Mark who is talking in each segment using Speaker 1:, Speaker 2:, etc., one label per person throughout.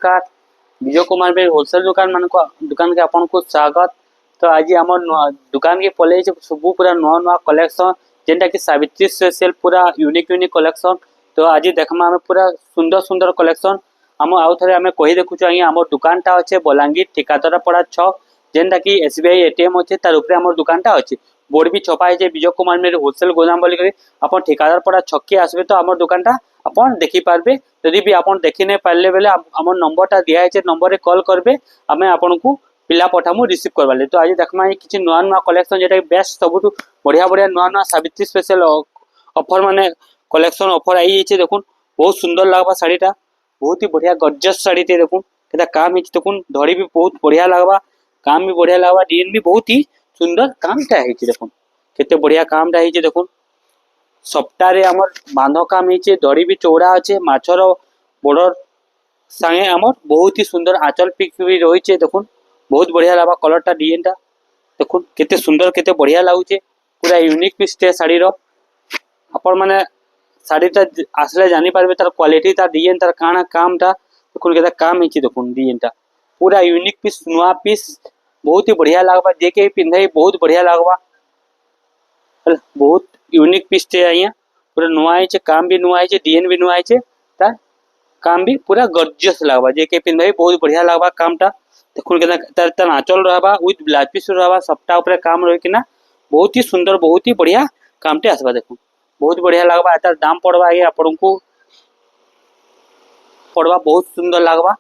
Speaker 1: नमस्कार विजय कुमार भाई होलसेल दुकान के आपन को स्वागत। तो आज आम दुकान के पलि सब पूरा नुआ नुआ कलेक्शन जेनटा कि सावित्री स्पेशल पूरा यूनिक कलेक्शन। तो आज देखमा आम पूरा सुंदर सुंदर कलेक्शन आम आउ थे आम कही देखु आज्ञा आम दुकानटा अच्छे बलांगीर ठिकादरा पड़ा छक जेनटा कि एसबीआई एटीएम अच्छे तार उपरे आम दुकानटा अच्छे बोर्ड भी छपा है विजय कुमार मेरे होलसेल गोदाम बोलिक आप ठिकादार पड़ा छक के आसबे तो आम दुकानटा अपन देखी पारबे। यदि भी आपन देखी नहीं पारे बेले आम नंबरटा दिया है नंबर कॉल करबे आम आपन को पिला पठामु रिसीव करवाले। तो आज देखमा किसी नुआ नुआ कलेक्शन जेटा बेस्ट सब बढ़िया बढ़िया नुआ नुआ सावित्री स्पेशल ऑफर माने कलेक्शन ऑफर आई देखुन बहुत सुंदर लगवा साड़ीटा बहुत ही बढ़िया गॉर्जियस साड़ी टे देखुन केटा काम है देखुन धड़ी भी बहुत बढ़िया लगवा काम भी बढ़िया लगवा डिजाइन भी बहुत ही सुंदर कामटा है देखुन केते बढ़िया कामटा है देखुन सप्ताहे आमर बांध काम है दड़ी भी चौड़ा अच्छे माछर बॉर्डर सांगे आमर बहुत ही सुंदर आंचल पिक भी रही देखुन बहुत बढ़िया लगा कलरटा डिजाइनटा देखुन केते सुंदर केते बढ़िया लगुचे पूरा यूनिक पीस टे शाड़ीर आपण माने शाड़ीटा आसले जानी पारबे तार क्वालिटी तार डिजाइन तार काना कामटा देखुन केते काम है देखुन डिजाइनटा पूरा यूनिक पीस नुआ पीस बहुत ही बढ़िया लगवा जे के पिंधाई बहुत बढ़िया लगवा बहुत यूनिक पीस टे अँ पूरा नुआ है काम भी नुआ है डिजाइन भी नुआ है तार काम भी पूरा गॉर्जियस लगवा जे के पिंधाई बहुत बढ़िया लगवा कामटा देखुन के तार आंचल रहबा विथ ब्लाउज पीस रहबा सबटा ऊपर काम रही किना बहुत ही सुंदर बहुत ही बढ़िया कामटे आसबा देखुन बहुत बढ़िया लगवा तार दाम पड़वा ये आपन को पड़वा बहुत सुंदर लगवा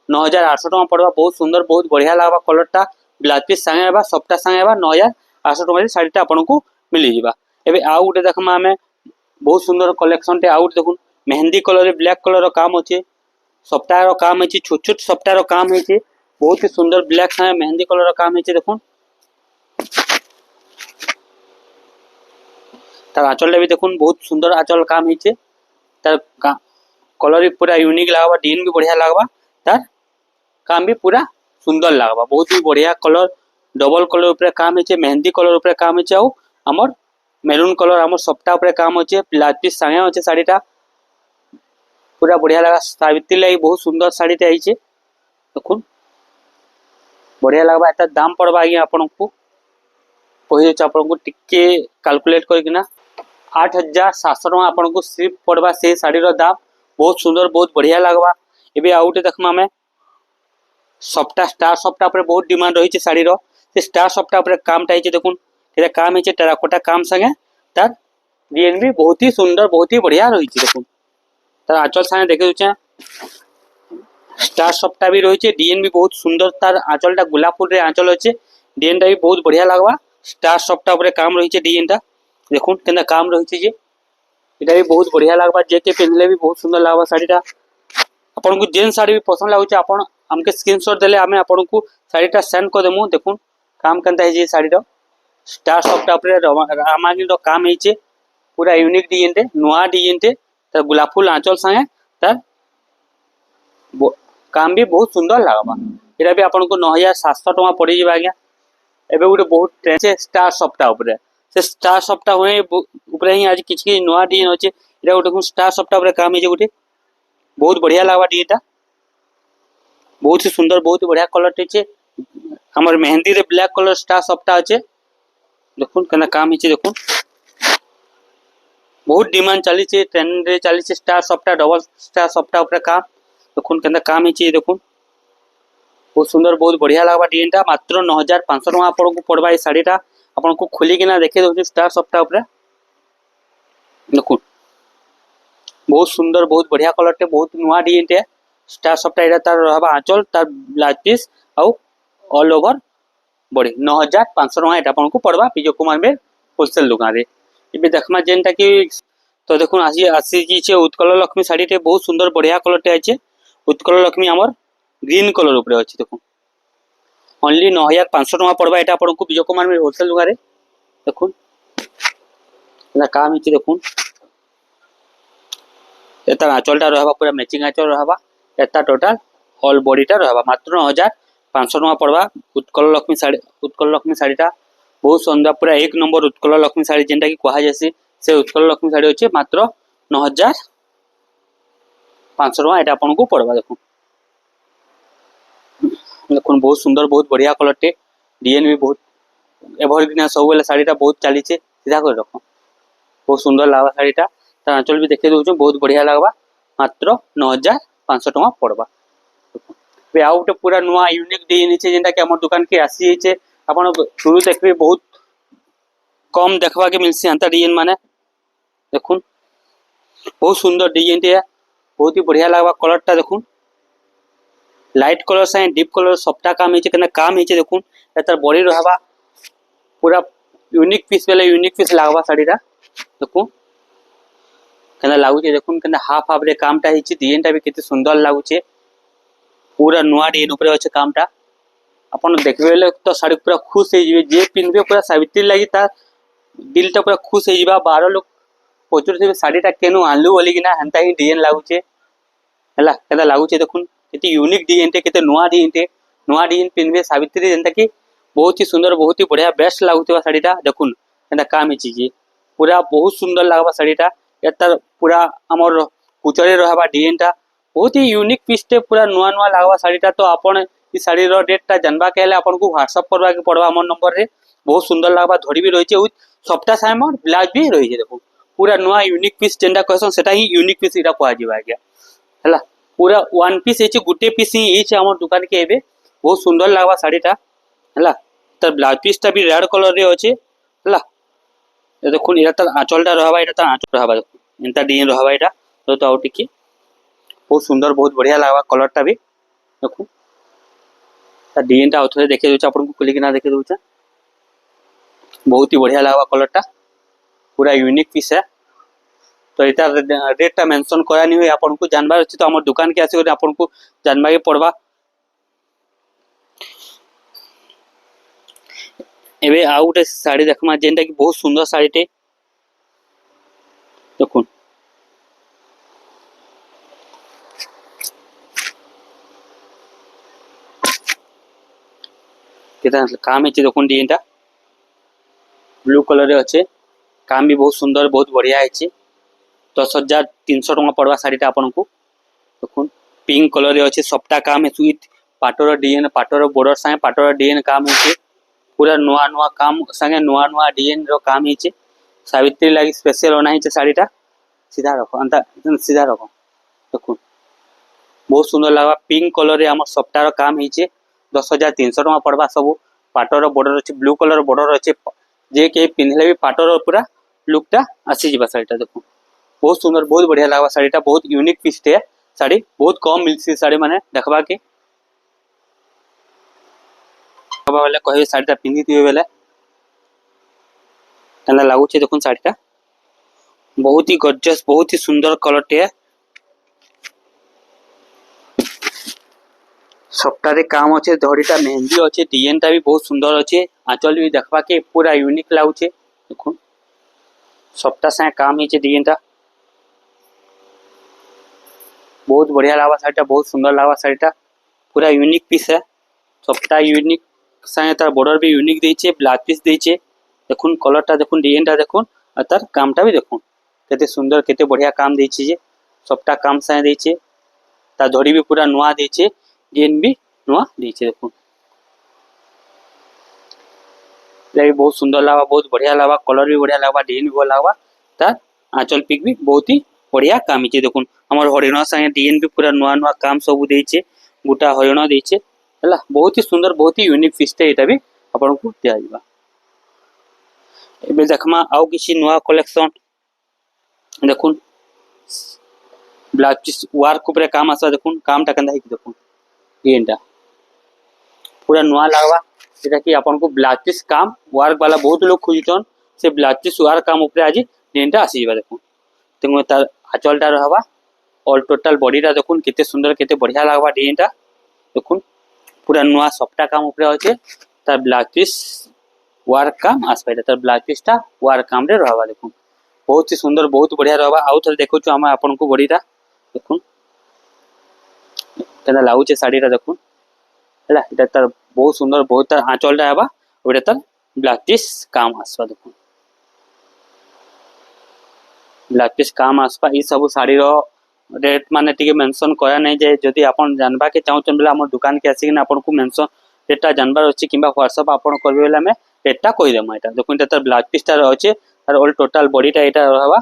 Speaker 1: 9800 टका पड़वा बहुत सुंदर बहुत बढ़िया लगवा कलरटा ब्लाउज पीस संगे सबटा संगे 9800 टका शाड़ीटा आपन को मिली जिबा। एबे आउ गोटे देखमा आमे बहुत सुंदर कलेक्शन टे आउट देखुन मेहंदी कलर ब्लैक कलर काम अच्छे सप्ताह काम है छोट छोट सप्ताह काम है बहुत ही सुंदर ब्लैक संगे मेहंदी कलर काम है देखुन तार आंचल भी देखुन बहुत सुंदर आंचल काम है तार कलर भी पूरा यूनिक लगवा डिजाइन भी बढ़िया लगवा तार काम भी पूरा सुंदर लगवा बहुत ही बढ़िया कलर डबल कलर ऊपर काम है मेहंदी कलर ऊपर काम है आमर मेरून कलर आमर सप्ताह ऊपर काम अच्छे ब्लाउज पीस संगे अच्छे शाड़ीटा पूरा बढ़िया लगा सावित्री लगी बहुत सुंदर शाड़ीटा आई देखुन बढ़िया लगवा एता दाम पड़वा आज्ञा आपन को कही आपन को टिके कैलकुलेट करकिना 8700 टका आपन को सिर्फ पड़वा से शाड़ीर दाम बहुत सुंदर बहुत बढ़िया लगवा। एबे आउटे देखमा में सप्ताह स्टार सप्ताह पर बहुत डिमांड रही शाड़ीर से स्टार सप्ताह पर कामटा है देखुन एटा काम है टेराकोटा काम संगे तार डिजाइन भी बहुत ही सुंदर बहुत ही बढ़िया रही देखुन तार आंचल संगे देखे स्टार सप्ताह भी रही डिजाइन भी बहुत सुंदर तार आंचलटा गोलाप फुल आंचल अच्छे डिजाइनटा भी बहुत बढ़िया लगवा स्टार सप्ताह पर काम रही डिजाइनटा देखुन केना काम रही एटा भी बहुत बढ़िया लगवा जे के पहनले भी बहुत सुंदर लगवा शाड़ीटा आपन को जेन शाड़ी भी पसंद लागुचे आपन हमके स्क्रीनशॉट देले आमे आपन को शाड़ीटा सेंड कर देमु देखुन काम केनता है शाड़ीटा स्टार सप्ताह पर रामागिर काम है पूरा यूनिक डिजाइन टे नुआ डिजाइन टे तार गोलाप फुल आंचल संगे तार काम भी बहुत सुंदर लगवा एटा भी आपन को 9700 टका पड़ी जिबा आज्ञा। एबे गोटे बहुत ट्रेंड स्टार सप्ताह ऊपर से स्टार सप्ताह होए ऊपर ही आज किछि नुआ डिजाइन होचे एटा गोटे स्टार सप्ताह ऊपर काम है गोटे बहुत बढ़िया लगवा डिजाइनटा बहुत ही सुंदर बहुत बढ़िया कलर टे हमर मेहंदी रे ब्लैक कलर स्टार सप्ताह अच्छे देखुन केना काम है देखुन बहुत डिमांड चली ट्रेंड रे चली स्टार सप्ताह डबल स्टार सप्ताह ऊपर काम देखुन केना काम है देखुन बहुत सुंदर बहुत बढ़िया लगवा डिजाइनटा मात्र 9500 टका आपन को पड़वा शाड़ीटा आपन को खोली किना देखे दो स्टार सप्ताह ऊपर देखुन बहुत सुंदर बहुत बढ़िया कलर टे बहुत नुआ डिजाइन टे स्टार सप्ताह एटा तार रहबा आंचल तार ब्लाउज पीस आउ ऑल ओवर बॉडी 9500 टका एटा आपन को पड़वा विजय कुमार में होलसेल दुकान रे। इबे देखमा जेनटा कि तो देखुन आसी जे उत्कल लक्ष्मी शाड़ी टे बहुत सुंदर बढ़िया कलर टे आछे उत्कल लक्ष्मी हमर ग्रीन कलर ऊपर अच्छे देखुन ओनली 9500 टका पड़वा एटा आपन को विजय कुमार में होलसेल दुकान रे देखुन ना काम है देखुन एता आंचलटा रहबा पूरा मैचिंग आंचल रहबा एता टोटल ऑल बॉडीटा रहबा मात्र 9500 टका पड़वा उत्कल लक्ष्मी शाड़ीटा बहुत सुंदर पूरा एक नंबर उत्कल लक्ष्मी शाड़ी जेनटा कि कहा जासी से उत्कल लक्ष्मी शाड़ी अच्छे मात्र 9500 टका एटा आपन को पड़वा देखुन देखो बहुत सुंदर बहुत बढ़िया कलर टे डिजाइन भी बहुत एवरग्रीन सब बेले शाढ़ीटा बहुत चली सीधा कर रख बहुत सुंदर लगवा शाढ़ीटा तार आंचल भी देखे दूँ बहुत बढ़िया लगवा मात्र 9500 टଙ୍କା पड़वा ଏବେ ଆଉ ଗୋଟେ ପୁରା ନୂଆ ୟୁନିକ୍ ଡିଜାଇନ ହେଇଛି ଯେନ୍ଟା କି ଆମର दुकान के आसी ହେଇছে ଆପଣ शुरू देखबे बहुत कम देखवा के मिलसी अंता डिजाइन माने देखुन बहुत सुंदर डिजाइन टे बहुत ही बढ़िया लगवा कलर टा देखुन लाइट कलर से डीप कलर सबटा काम ହେଇছে केना काम ହେଇছে देखुन एतर बॉडी रहबा पूरा यूनिक पीस बेले यूनिक पीस लागबा साड़ीटा देखुन केना लागुचे देखुन केना हाफ हाफ रे कामटा ହେଇଛି डिजाइन टा भी केते सुंदर लागुचे पूरा नुआ डिजाइन ऊपर अच्छे कामटा अपन देखबे तो साड़ी पूरा खुश हो जे जे पिनबे पूरा सावित्री लगी ता दिलटा पूरा खुश हो जिबा 12 लोग पचुरथिबे साड़ीटा केनु आनलु बोली कि ना हंता ही डिजाइन लागुचे हला केदा लागुचे देखुन केते यूनिक डिजाइन टे केते नुआ डिजाइन पिनबे सावित्री जेंता कि बहुत ही सुंदर बहुत ही बढ़िया बेस्ट लागुतबा साड़ीटा देखुन केदा काम हिची जे पूरा बहुत सुंदर लागबा साड़ीटा एतर पूरा हमर कुचरे रहबा डिजाइनटा बहुत ही यूनिक पीस टे पूरा नुआ नुआ लागवा साड़ीटा तो आपण ई साड़ी रो डेटटा जानबा के हेले आपन को व्हाट्सएप करबा के पड़बा हमर नंबर रे बहुत सुंदर लागबा धड़ी भी रहिचे सबटा साइमर ब्लाउज भी रहिचे देखो पूरा नुआ यूनिक पीस जेंडा कहसन सेटा ही यूनिक पीस इरा कहआ जिबा गया हला पूरा वन पीस हेचे गुटे पीस ही हेचे हमर दुकान के एबे बहुत सुंदर लागबा साड़ीटा हला त ब्लाउज पीसटा भी रेड कलर रे होचे हला ए देखुन इरा त आंचलटा रहबा इरा त आंचल रहबा देखो एंता डिजाइन रहबा इरा तो आउ टिके बहुत सुंदर बहुत बढ़िया लगवा कलरटा भी देखो डिजाइन टा थोड़े देखे दूचे आपन को खुली कि ना देखे दूचे बहुत ही बढ़िया लगवा कलरटा पूरा यूनिक पीस है तो इता रेटटा मेंशन करा नहीं हुई आपन को जानबार अछि तो हमर दुकान के आसी आपन को जानबा के पड़बा एबे आउ गोटे साड़ी देखमा जेंटा कि बहुत सुंदर साड़ी टे देखुन केता काम है देखुन डिजाइनटा ब्लू कलर रे अच्छे काम भी बहुत सुंदर बहुत बढ़िया है 10,300 टଙ୍କା पड़वा साड़ीटा आपन को देखुन पिंक कलर रे अच्छे सबटा काम है विथ पाटोर डिजाइन पाटोर बॉर्डर संगे पाटोर डिजाइन काम है पूरा नुआ नुआ काम संगे नुआ नुआ डिजाइन रो काम है सावित्री लगी स्पेशल होना है साड़ीटा सीधा रखो अंता सीधा रखो देखुन बहुत सुंदर लगवा पिंक कलर रे हमर सबटा रो काम है 10,300 टଙ୍କା पड़वा सब पाटर बॉर्डर अच्छे ब्लू कलर बॉर्डर अच्छे जे के पिंधले भी पाटर पूरा लुकटा आसी जिबा साड़ीटा देखो बहुत सुंदर बहुत बढ़िया लगवा साड़ीटा बहुत यूनिक पीस टे साड़ी बहुत कम मिलसी साड़ी माने देखबा के बाबा वाला कहे साड़ीटा पिंधी दियो बेले तना लागु छे देखुन साड़ीटा बहुत ही गॉर्जियस बहुत ही सुंदर कलर टे सबटारे काम अच्छे धड़ीटा मेहंदी अच्छे डिजाइनटा भी बहुत सुंदर अच्छे आंचल भी देखबा के पूरा यूनिक लागुचे देखुन सबटा से काम है डिजाइनटा बहुत बढ़िया लागवा साड़ीटा बहुत सुंदर लागवा साड़ीटा पूरा यूनिक पीस है सबटा यूनिक संगे तार बॉर्डर भी यूनिक देइछे ब्लाउज पीस देइछे देखुन कलरटा देखुन डिजाइनटा देखुन और तार कामटा भी देखुन केते सुंदर केते बढ़िया काम देइछे जे सबटा काम संगे देइछे तार धड़ी भी पूरा नुआ देइछे डिजाइन भी नुआ देइछे देखुन ये बहुत सुंदर लागवा बहुत बढ़िया लागवा कलर भी बढ़िया लागवा डिजाइन भी बढ़िया लागवा तार आंचल पिक भी बहुत ही बढ़िया काम है देखुन हमर हरिण संगे डिजाइन भी पूरा नुआ नुआ काम सब देइछे गोटा हरिण देइछे हला बहुत ही सुंदर बहुत ही यूनिक पीस टे एटा भी आपन को दिया जिबा एबे देखमा आउ किछि नुआ कलेक्शन देखुन ब्लाउज पीस वर्क ऊपर काम आसा देखुन कामटा कंदा है देखुन डिजाइनटा पूरा नुआ लागवा जेटा कि आपन को ब्लाउज पीस काम वर्क वाला बहुत लोग खोजन से ब्लाउज पीस वर्क काम ऊपर आज डिजाइनटा आसी जिबा देखुन तेमो तार आंचलटा रहबा ऑल टोटल बॉडीटा देखुन केते सुंदर केते बढ़िया लागबा डिजाइनटा देखुन पूरा नुआ सबटा काम ऊपर होचे तार ब्लाउज पीस वर्क काम आसपाइटा तार ब्लाउज पीसटा वर्क काम रे रहबा देखुन बहुत ही सुंदर बहुत बढ़िया रहबा आउ थरे देखो छु हम आपन को बॉडीटा देखुन केना लागुचे साड़ीटा देखुन हला एटा तार बहुत सुंदर बहुत तार आंचलटा हेबा ओटा तार ब्लाउज पीस काम आसबा देखुन ब्लाउज पीस काम आसबा ई सब साड़ी रो रेट माने टिके मेंशन करा नै जे जदी आपन जानबा के चाहौ बेला हमर दुकान के आसी कि आपन को मेंशन रेटा जानबार अच्छे कि व्हाट्सअप आप करेंगे बोले आम रेटा कहीदेमा यहाँ देखो ये तार ब्लाउज पीसटा अच्छे तार ऑल टोटाल बॉडीटा यहाँ रहा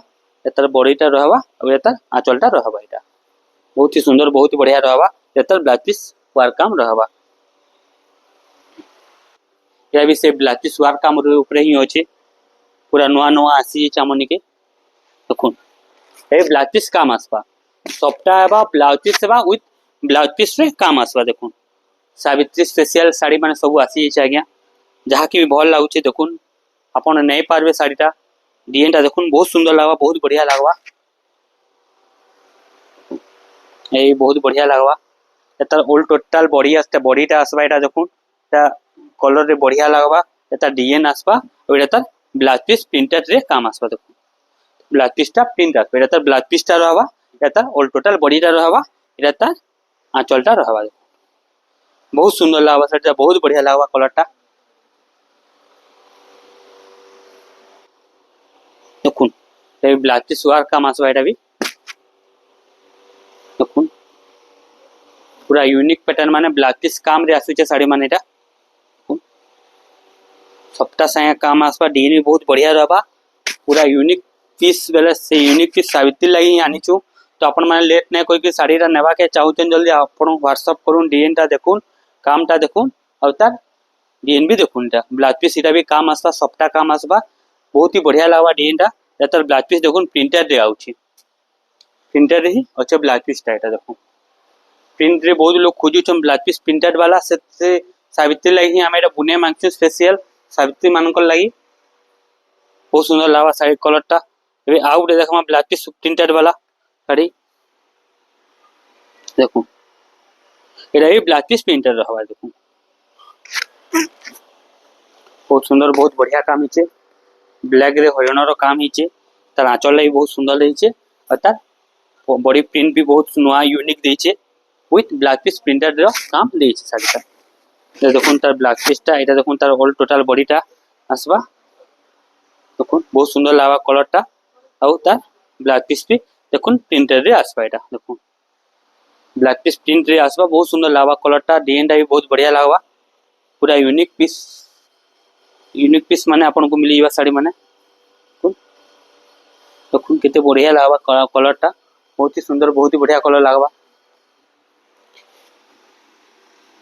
Speaker 1: तार बॉडीटा रहा और तार आंचलटा रहा यहाँ बहुत ही सुंदर बहुत ही बढ़िया रहा तार ब्लाउज पीस वर्क काम रहा या भी से ब्लाउज पीस वर्क काम ऊपर ही अच्छे पूरा नुआ नुआ आसी चामनी के देखो ये ब्लाउज पीस काम आसवा सबटा एबा ब्लाउज पीस एबा विथ ब्लाउज पीस रे काम आसवा देखो सावित्री स्पेशल साड़ी माने सब आसी छै आज्ञा जहा कि भल लागुचे देखुन आपण नहीं पारबे साड़ीटा डिजाइन टा देखुन बहुत सुंदर लागवा बहुत बढ़िया लागवा ए बहुत बढ़िया लागवा एता ऑल टोटल बॉडी आस्ते बॉडीटा आसवा एटा देखुन ता कलर रे बढ़िया लागवा एता डिजाइन आसवा और एता ब्लाउज पीस प्रिंटेड रे काम आसवा देखुन ब्लाउज पीसटा प्रिंट आसवा एता ब्लाउज पीसटा रहवा एता ऑल टोटल बॉडीटा रहवा एता आंचलटा रहवा बहुत सुंदर लागवा सेटा बहुत बढ़िया लागवा कलरटा देखुन ये ब्लाउज पीस वर्क काम आसवा एटा भी देखुन पूरा यूनिक पैटर्न माने ब्लाउज पीस काम रे आसुचे साड़ी माने एटा सबटा साया काम आसवा डिजाइन भी बहुत बढ़िया रहबा पूरा यूनिक पीस बेले से यूनिक पीस सावित्री लगी आनी छु तो अपन माने लेट नै कोई के साड़ी रा नेबा के चाहुचन जल्दी अपन व्हाट्सएप करूँ डिजाइन टा देखुन काम टा देखुन और तार डिजाइन भी देखुन टा ब्लाउज पीस इटा भी काम आसवा सबटा काम आसवा बहुत ही बढ़िया लागवा डिजाइन टा एतर ब्लाउज पीस देखुन प्रिंटेड रे आउची प्रिंटेड ही अच्छा ब्लाउज पीस टा एटा देखुन प्रिंट रे बहुत लोग खोजुछन ब्लाउज पीस प्रिंटेड वाला से सावित्री लगी हम एटा बुने मांगछु स्पेशल सावित्री मानकर लगी बहुत सुंदर लागवा साड़ी कलरटा ए आउ गटे देखमा ब्लाउज पीस प्रिंटेड वाला साड़ी देखो एटा भी ब्लाउज पीस प्रिंटेड रहबा देखो बहुत सुंदर बहुत बढ़िया काम हिचे ब्लैक रे हरियाणा काम हिचे तार आंचल भी बहुत सुंदर रहीचे और तार बॉडी प्रिंट भी बहुत नुआ यूनिक देइचे विथ ब्लाउज पीस प्रिंटेड रो काम देइचे साड़ीटा ये देखुन तार ब्लाउज पीसटा एटा देखुन तार ऑल टोटल बॉडीटा आसबा देखुन बहुत सुंदर लागबा कलरटा और तार ब्लाउज पीस भी देखुन प्रिंटेड रे आसबा एटा देखुन ब्लाउज पीस प्रिंट रे आसबा बहुत सुंदर लागबा कलरटा डिजाइनटा भी बहुत बढ़िया लागबा पूरा यूनिक पीस माने आपन को मिलीबा साड़ी माने देखुन केते बढ़िया लागबा कलरटा बहुत ही सुंदर बहुत ही बढ़िया कलर लागबा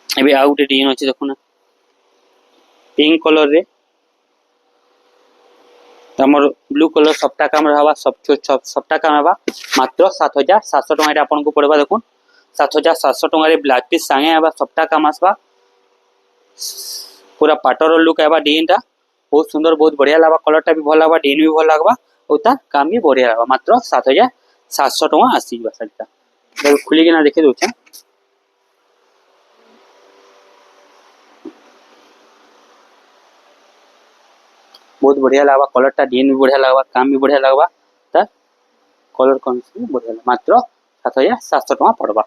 Speaker 1: एबे आउ गटे डिजाइन अछि देखुन पिंक कलर रे हमर ब्लू कलर सबटा काम रहबा सबटा काम हेबा मात्र 7700 टका एटा आपन को पड़बा देखुन 7700 टका रे ब्लाउज पीस संगे हेबा सबटा काम आसबा पूरा पाटर लुक हेबा डिजाइनटा बहुत सुंदर बहुत बढ़िया लागबा कलरटा भी भल लागबा डिजाइन भी भल लागबा और ता काम भी बढ़िया लागबा मात्र 7700 टका आसीबा साड़ीटा खुली के ना देखे दोछा बहुत बढ़िया लागबा कलरटा डिजाइन भी बढ़िया लागबा काम भी बढ़िया लागबा ता कलर कौन से बढ़िया मात्र 7700 टका पड़बा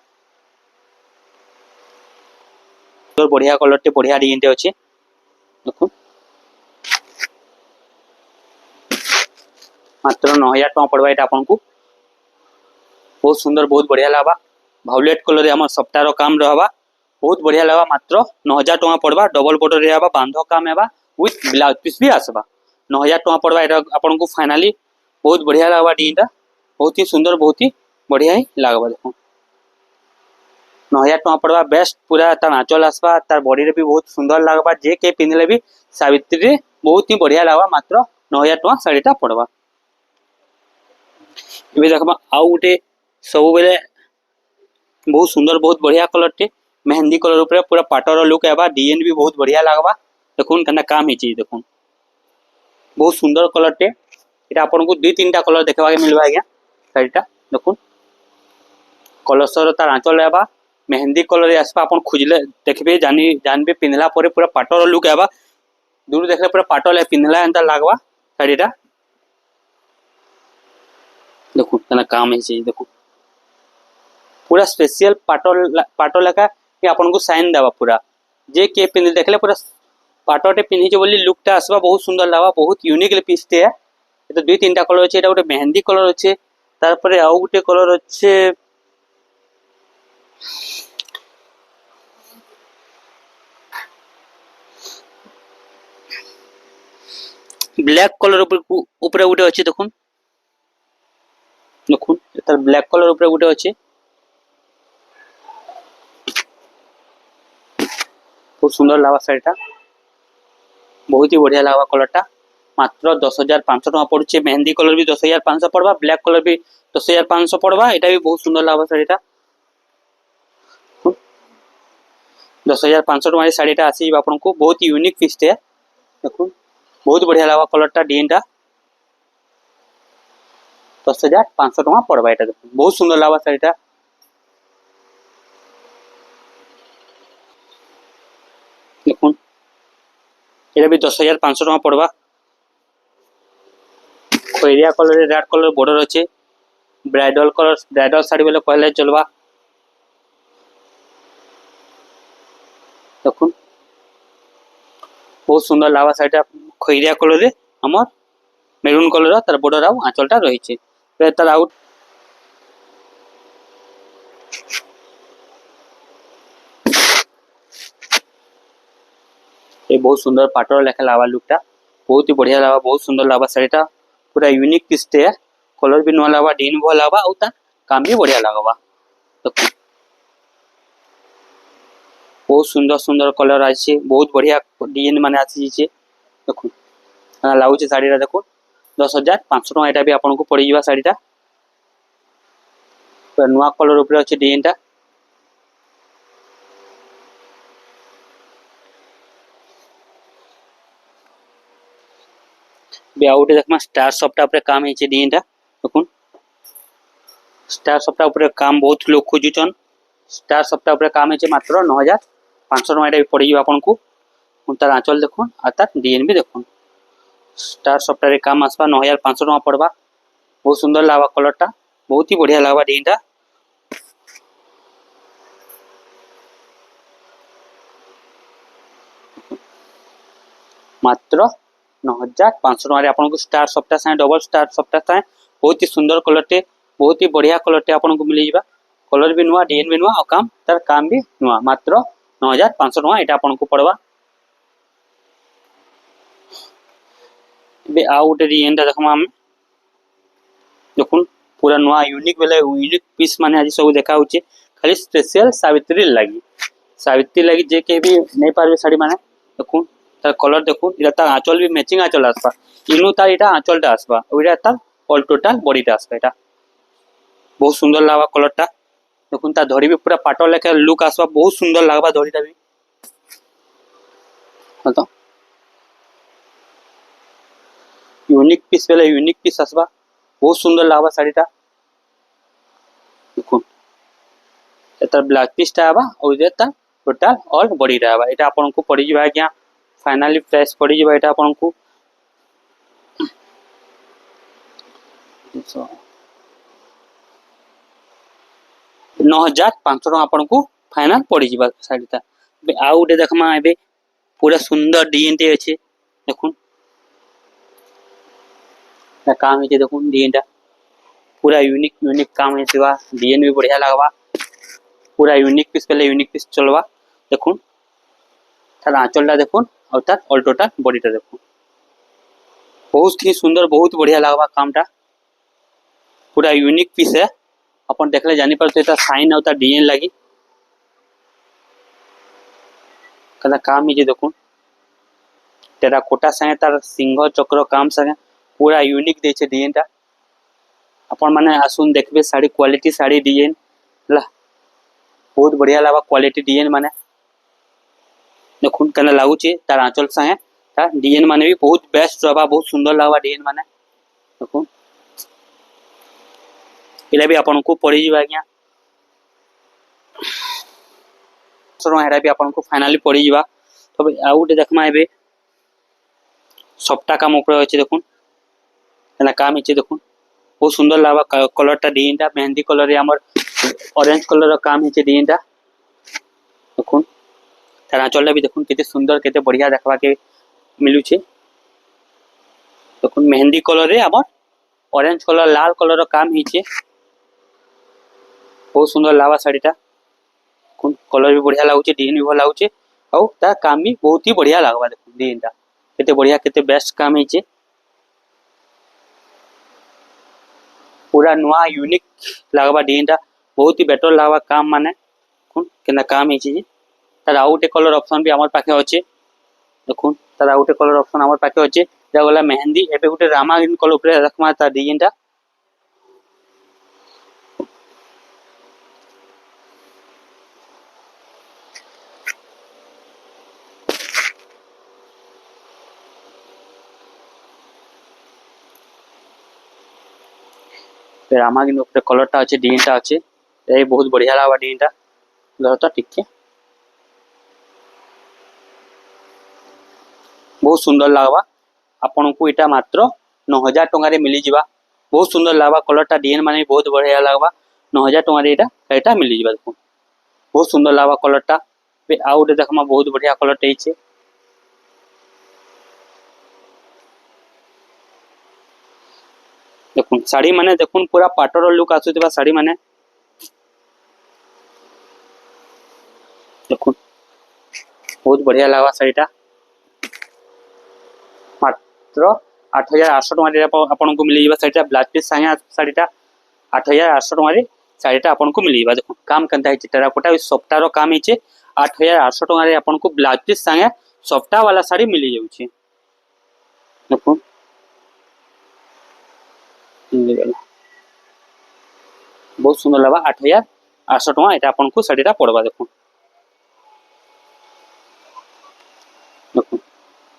Speaker 1: तो बढ़िया कलरटे बढ़िया डिजाइनटे अछि देखो मात्र 9000 टका पड़बा एटा आपन को बहुत सुंदर बहुत बढ़िया लागबा वायलेट कलर रे हमर सप्ताहर काम रहबा बहुत बढ़िया लागबा मात्र 9000 टका पड़बा डबल बॉर्डर रे हेबा बांधो काम हेबा विथ ब्लाउज पीस भी आसबा 9000 टका पड़बा एटा आपन को फाइनली बहुत बढ़िया लागबा डिजाइनटा बहुत ही सुंदर बहुत ही बढ़िया ही लागबा देखो 9000 टका पड़बा बेस्ट पूरा तार आंचल आसबा तार बॉडी रे भी बहुत सुंदर लागबा जे के पिनले भी सावित्री रे बहुत ही बढ़िया लागबा मात्र 9000 टका साड़ीटा पड़बा एबे देखबा आउ गुटे सब बेले बहुत सुंदर बहुत बढ़िया कलरटे मेहंदी कलर ऊपर पूरा पाटर लुक हेबा डिजाइन भी बहुत बढ़िया लागबा देखुन कना काम हिची देखुन बहुत सुंदर कलरटे एटा आपन को दुई तीनटा कलर देखबा के मिलबा आज्ञा साड़ीटा देखुन कलर सर तार आंचल हेबा मेहंदी कलर आसबा आपन खुजले देखबे जानबे पिनला परे पूरा पाटर लुक हेबा दूर देखले पूरा पाटल पिनला एंता लागबा साड़ीटा देखुन कना काम हिची देखुन पूरा स्पेशल पाटो लगा कि आपन को साइन देबा पूरा जे के पिन देखले पूरा पाटोटे पिन्ही बोली लुकटा आसबा बहुत सुंदर लागबा बहुत यूनिक पीसटे है तो दुई तीनटा कलर अच्छे गोटे मेहंदी कलर अच्छे तारपरे आउ गोटे कलर अच्छे ब्लैक कलर ऊपर गोटे अच्छे देखुन देखुन तार ब्लैक कलर ऊपर गोटे अच्छे बहुत सुंदर लगा शाढ़ीटा बहुत ही बढ़िया लगा कलरटा मात्र 10,500 पड़ुचे मेहंदी कलर भी 10,500 पड़वा ब्लैक कलर भी 10,500 पड़वा एटा भी बहुत सुंदर लगा शाढ़ीटा 10,500 टका शाढ़ीटा आसी आपको बहुत यूनिक पीसटे देखो बहुत बढ़िया लगा कलरटा डिजाइनटा 10,500 टका पड़वा एटा देखो बहुत सुंदर लगा शाढ़ीटा देखो ये भी 10,500 टका पड़वा Khairiya colour red colour border अच्छे ब्राइडल साड़ी बोले कहले चलवा देखो बहुत सुंदर लगा शाढ़ीटा खैरिया कलर रे हमर मेरून कलर तार बॉर्डर आउ आंचलटा रही तार आउट ये बहुत सुंदर पाटर लेखा लगा लुकटा बहुत ही बढ़िया लगा बहुत सुंदर लगा शाढ़ीटा पूरा यूनिक पीसटे है कलर भी नुआ लगा डिजाइन भल लगा और काम भी बढ़िया लगा देखो बहुत सुंदर सुंदर कलर आछे बहुत बढ़िया डिजाइन माने आछे देखो लागुचे शाढ़ीटा देखो 10,500 टका एटा भी आपको पड़ जावा शाढ़ीटा नुआ कलर ऊपर अच्छे डिजाइनटा आउटे देखमा स्टार सफ्टा ऊपर काम है डिजाइनटा देखो स्टार सफ्टा ऊपर काम बहुत लोग खोजुचन स्टार सफ्टा ऊपर काम है मात्र 9,500 टका एटा पड़ जावा आपको तार आंचल देखो और तार डिजाइन भी देखो स्टार सफ्टार काम आसवा 9,500 टका पड़वा बहुत सुंदर लगा कलरटा बहुत ही बढ़िया लगा डिजाइनटा मात्र 9,500 टका आपको स्टार सफ्टा साए डबल स्टार सफ्टा साए बहुत ही सुंदर कलरटे बहुत ही बढ़िया कलरटे आपको मिल जावा कलर भी नुआ डिजाइन भी नुआ और काम भी नुआ मात्र 9,500 टका एटा आपको पड़वा आउ गोटे डिजाइनटा देखमा हम देखुन पूरा नुआ यूनिक बेले यूनिक पीस माने आज सब देखा होचे खाली स्पेशल सावित्री लगी जे के भी नहीं पारबे साड़ी माने देखुन तार कलर देखुन इटा तार आंचल भी मैचिंग आंचल आसबा इनु तार इटा आंचलटा आसबा ओइटा तार ऑल टोटल बॉडीटा आसबा एटा बहुत सुंदर लागबा कलरटा देखुन तार धड़ी भी पूरा पाटल लेखा लुक आसबा बहुत सुंदर लागबा धड़ीटा भी तो यूनिक पीस बेले यूनिक पीस आसबा बहुत सुंदर लागबा शाढ़ीटा देखुन एतार ब्लैक पीसटा आबा और एता टोटल ऑल बॉडीटा आबा एटा आपनको पड़ी जिबा क्या फाइनली प्राइस पड़ी जिबा एटा आपनको 9,500 टका आपनको फाइनल पड़ी जिबा शाढ़ीटा आ गोटे देखमा एबे पूरा सुंदर डिजाइन टे अछि देखुन काम है देखो डिजाइनटा पूरा यूनिक काम है डिजाइन भी बढ़िया लगवा पूरा यूनिक पीस पहले यूनिक पीस चलवा देखो तार आंचलटा देखो और तार ऑल टोटल बॉडीटा देखो बहुत ही सुंदर बहुत बढ़िया लगवा कामटा पूरा यूनिक पीस है अपन देखले जानी पारते एटा साइन और तार डिजाइन लगी कदा काम है देखो टेराकोटा संगे तार सिंह चक्र काम संगे पूरा यूनिक देछे डिजाइनटा अपन माने आसुन देखबे साड़ी क्वालिटी साड़ी डिजाइन ला बहुत बढ़िया लगा क्वालिटी डिजाइन माने देखुन कने लागुचे तार आंचल संगे तार डिजाइन माने भी बहुत बेस्ट रहबा बहुत सुंदर लगबा डिजाइन माने देखुन एला भी आपनको पड़ी जिबा गया सरो हेरा भी आपनको फाइनली पड़ी जिबा तबे आ गोटे देखमा एबे सफ्टा काम ऊपर अछि देखुन एना काम इचे देखुन बहुत सुंदर लगा कलरटा डिजाइनटा मेहंदी कलर हमर ऑरेंज कलर काम है डिजाइनटा देखुन तार आंचलटा भी देखुन केते सुंदर केते बढ़िया देखबा के मिलु छे देखुन मेहंदी कलर रे हमर ऑरेंज कलर लाल कलर काम हिचे बहुत सुंदर लगा शाढ़ीटा कलर भी बढ़िया लागुचे डिजाइन भी भल लागुचे और ता काम भी बहुत ही बढ़िया लगवा देखुन डिजाइनटा केते बढ़िया केते बेस्ट काम हिचे पूरा नुआ यूनिक लगवा डिजाइन बहुत ही बेटर लगवा काम माने केना काम है तार आउ गोटे कलर ऑप्शन भी आमर पाखे अच्छे देखुन तार आउ गोटे कलर ऑप्शन आमर पाखे अच्छे जा गला मेहंदी एबे गोटे रामा ग्रीन कलर ऊपर रखमा तार डिजाइन रामा ग्रीन ऊपर कलरटा अच्छे डिजाइनटा अच्छे ये बहुत बढ़िया लगवा डिजाइनटा धर तो ठीक बहुत सुंदर लगवा आपन को इटा मात्र 9000 टंका मिली जिबा बहुत सुंदर लगवा कलरटा डिजाइन माने बहुत बढ़िया लगवा 9000 टंका एटा मिली जिबा देखो बहुत सुंदर लगवा कलरटा पे आउ गोटे देखमा बहुत बढ़िया कलरटा है देखुन साड़ी माने देखुन पूरा पाटर लुक आसुथिबा साड़ी माने देखुन बहुत बढ़िया लगवा साड़ीटा मात्र 8800 टंका आपन को मिली साड़ीटा ब्लाउज पीस संगे साड़ीटा 8800 टंका साड़ीटा आपन को मिली देखो काम केनता है टेराकोटा सफ्टार काम है 8800 टंका आपन को ब्लाउज पीस संगे सफ्टा वाला साड़ी मिली जाउची देखो बहुत सुंदर लगा 8800 टंका एटा आपन को साड़ीटा पड़वा देखो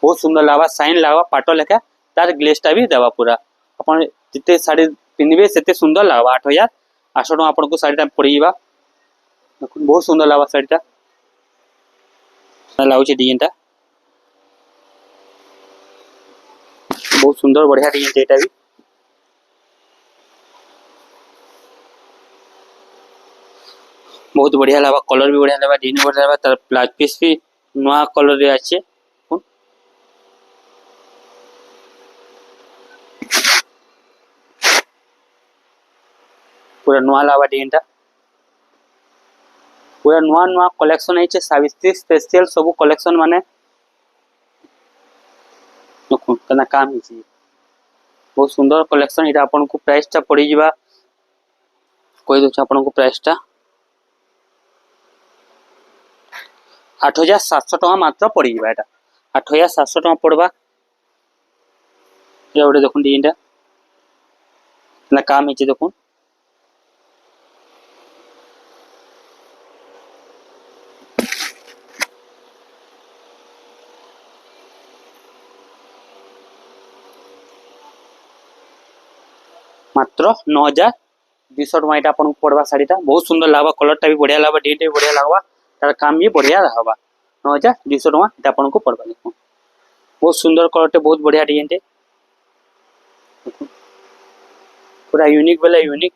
Speaker 1: बहुत सुंदर लगा साइन लगा पाटो लेखा तार ग्लेसटा भी देवा पूरा अपन जिते साड़ी पिनबे सेते सुंदर लगा 8800 टंका आपन को साड़ीटा पड़ीबा देखो बहुत सुंदर लगा साड़ीटा लाउची डिजाइनटा बहुत सुंदर बढ़िया डिजाइन एटा भी बहुत बढ़िया लगा कलर भी बढ़िया लगा डिजाइन बढ़िया लगा तार ब्लाउज पीस भी नया कलर रे अच्छे पूरा नुआ लगा डिजाइनटा पूरा नुआ नुआ कलेक्शन है सावित्री स्पेशल सब कलेक्शन माने देखो केना काम है बहुत सुंदर कलेक्शन इटा आपन को प्राइस टा पड़ी जिबा कोई दोछ आपन को प्राइस टा 8700 टका मात्र पड़ी जिबा एटा 8700 टका पड़बा ये ओडे देखुन डिजाइनटा ना काम है देखुन मात्र 9200 टका एटा आपन पड़वा साड़ीटा बहुत सुंदर लगवा कलरटा भी बढ़िया लगवा डिजाइन भी बढ़िया लगवा तार काम भी बढ़िया रहबा 9200 टका एटा आपन को पड़वा देखो बहुत सुंदर कलरटे बहुत बढ़िया डिजाइन पूरा यूनिक वाला यूनिक